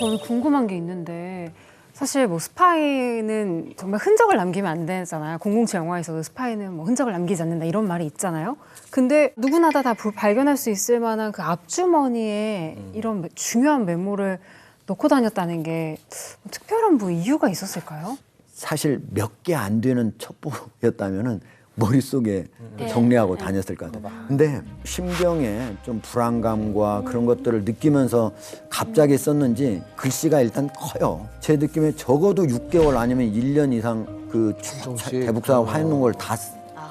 저는 궁금한 게 있는데 사실 뭐 스파이는 정말 흔적을 남기면 안 되잖아요. 007 영화에서도 스파이는 뭐 흔적을 남기지 않는다 이런 말이 있잖아요. 근데 누구나 다 발견할 수 있을 만한 그 앞주머니에 이런 중요한 메모를 넣고 다녔다는 게 특별한 뭐 이유가 있었을까요? 사실 몇 개 안 되는 첩보였다면은 머릿속에 정리하고 다녔을 것 같아요. 근데 심경에 좀 불안감과 그런 것들을 느끼면서 갑자기 썼는지 글씨가 일단 커요. 제 느낌에 적어도 6개월 아니면 1년 이상 그 대북사 화해놓은 걸 다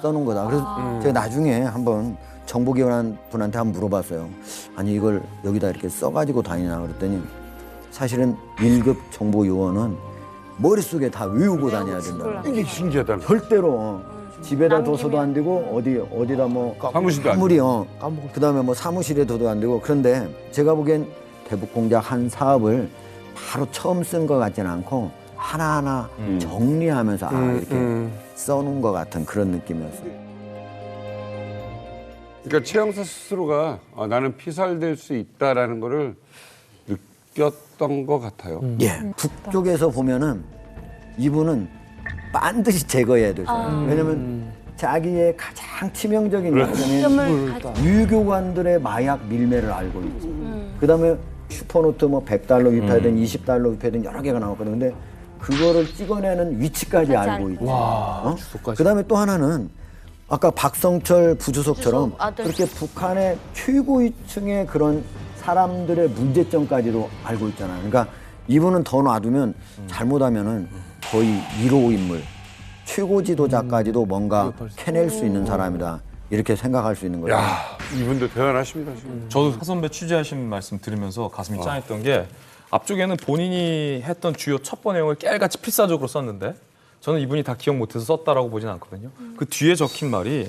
써놓은 거다. 그래서 제가 나중에 한번 정보기관 분한테 한번 물어봤어요. 아니 이걸 여기다 이렇게 써가지고 다니나 그랬더니 사실은 1급 정보요원은 머릿속에 다 외우고 다녀야 된다. 이게 신기하다. 절대로 집에다 둬서도 안 되고 어디다 뭐 사무실도 안 아무리요. 그다음에 뭐 사무실에 둬도 안 되고. 그런데 제가 보기엔 대북 공작 한 사업을 바로 처음 쓴 것 같지는 않고 하나하나 정리하면서 이렇게 써놓은 것 같은 그런 느낌이었어요. 그러니까 최영사 스스로가 나는 피살될 수 있다라는 거를 느꼈던 것 같아요. 예, 북쪽에서 보면은 이분은 반드시 제거해야 될 사람. 왜냐면 자기의 가장 치명적인 약점은 유교관들의 마약 밀매를 알고 있지. 그다음에 슈퍼노트 뭐 $100 위파이든 $20 위파이든 여러 개가 나왔거든. 근데 그거를 찍어내는 위치까지 알고 있지. 그다음에 또 하나는 아까 박성철 부주석처럼 그렇게 북한의 최고위층의 그런 사람들의 문제점까지도 알고 있잖아요. 그러니까 이분은 더 놔두면 잘못하면은 거의 1호 인물, 최고 지도자까지도 뭔가 캐낼 수 있는 사람이다. 이렇게 생각할 수 있는 거죠. 야, 이분도 대단하십니다. 지금. 저도 하 선배 취재하신 말씀 들으면서 가슴이 짠했던 게 앞쪽에는 본인이 했던 주요 첩보 내용을 깨알같이 필사적으로 썼는데 저는 이분이 다 기억 못해서 썼다라고 보진 않거든요. 그 뒤에 적힌 말이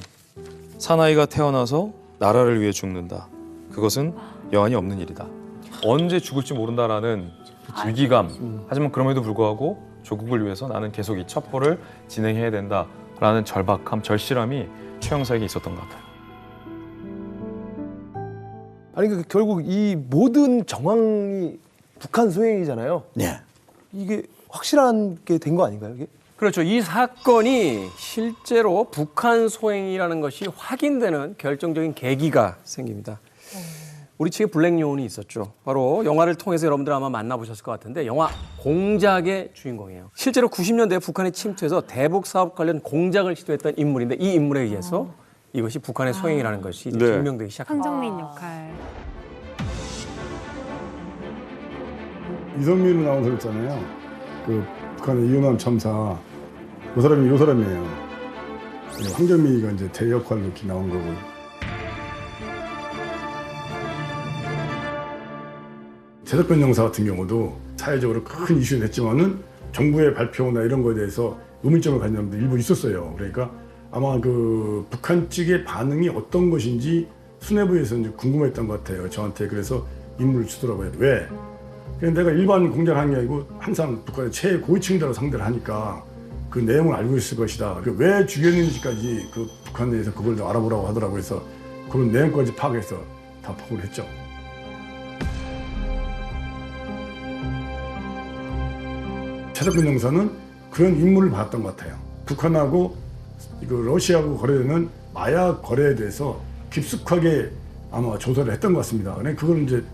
사나이가 태어나서 나라를 위해 죽는다. 그것은 여한이 없는 일이다. 언제 죽을지 모른다라는 위기감. 하지만 그럼에도 불구하고 조국을 위해서 나는 계속 이 첩보를 진행해야 된다라는 절박함, 절실함이 최영사에게 있었던 것 같아요. 아니 그 결국 이 모든 정황이 북한 소행이잖아요. 네. 이게 확실한 게 된 거 아닌가요, 이게? 그렇죠. 이 사건이 실제로 북한 소행이라는 것이 확인되는 결정적인 계기가 생깁니다. 우리 측에 블랙 요원이 있었죠. 바로 영화를 통해서 여러분들 아마 만나보셨을 것 같은데 영화 공작의 주인공이에요. 실제로 90년대에 북한에 침투해서 대북 사업 관련 공작을 시도했던 인물인데 이 인물에 의해서 이것이 북한의 소행이라는 것이 이제 증명되기 시작합니다. 황정민 역할. 이성민 아나운서 있잖아요. 그 북한의 이은남 참사 그 사람이 이 사람이에요. 황정민이가 이제 대역할로 이렇게 나온 거고. 최석근 영사 같은 경우도 사회적으로 큰 이슈는 했지만은 정부의 발표나 이런 거에 대해서 의문점을 가진 사람도 일부 있었어요. 그러니까 아마 그 북한 측의 반응이 어떤 것인지 수뇌부에서 이제 궁금했던 것 같아요. 저한테 그래서 임무를 주더라고요. 왜? 그냥 내가 일반 공작한 게 아니고 항상 북한의 최고위층들하고 상대를 하니까 그 내용을 알고 있을 것이다. 왜 죽였는지까지 그 북한 내에서 그걸 더 알아보라고 하더라고요. 그래서 그런 내용까지 파악해서 다 보고를 했죠. 최석근 영사는 그런 임무를 받았던 것 같아요. 북한하고 러시아하고 거래되는 마약 거래에 대해서 깊숙하게 아마 조사를 했던 것 같습니다. 그걸 이제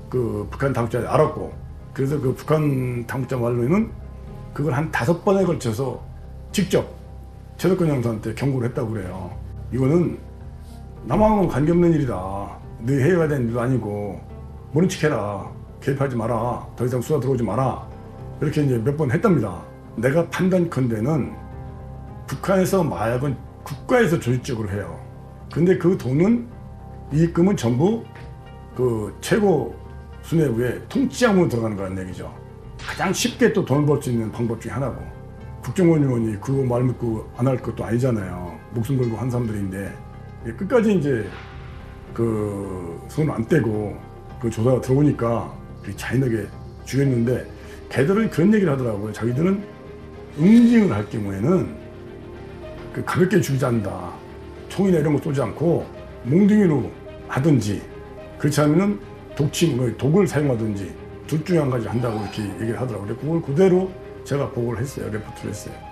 그 북한 당국자들이 알았고, 그래서 그 북한 당국자 말로는 그걸 한 5번에 걸쳐서 직접 최석근 영사한테 경고를 했다고 그래요. 이거는 남하고는 관계없는 일이다. 네 해외가 된 일도 아니고 모른 척 해라. 개입하지 마라. 더 이상 수사 들어오지 마라. 이렇게 이제 몇 번 했답니다. 내가 판단컨대는 북한에서 마약은 국가에서 조직적으로 해요. 근데 그 돈은 이익금은 전부 그 최고 수뇌부의 통치자금으로 들어가는 거라는 얘기죠. 가장 쉽게 또 돈을 벌 수 있는 방법 중에 하나고, 국정원 의원이 그거 말 믿고 안 할 것도 아니잖아요. 목숨 걸고 한 사람들인데 끝까지 이제 그 손을 안 떼고 그 조사가 들어오니까 잔인하게 죽였는데, 걔들은 그런 얘기를 하더라고요. 자기들은 응징을 할 경우에는 그 가볍게 죽이지 않는다. 총이나 이런 거 쏘지 않고 몽둥이로 하든지, 그렇지 않으면 독침, 독을 사용하든지 둘 중에 한 가지 한다고 이렇게 얘기를 하더라고요. 그걸 그대로 제가 보고를 했어요. 레포트를 했어요.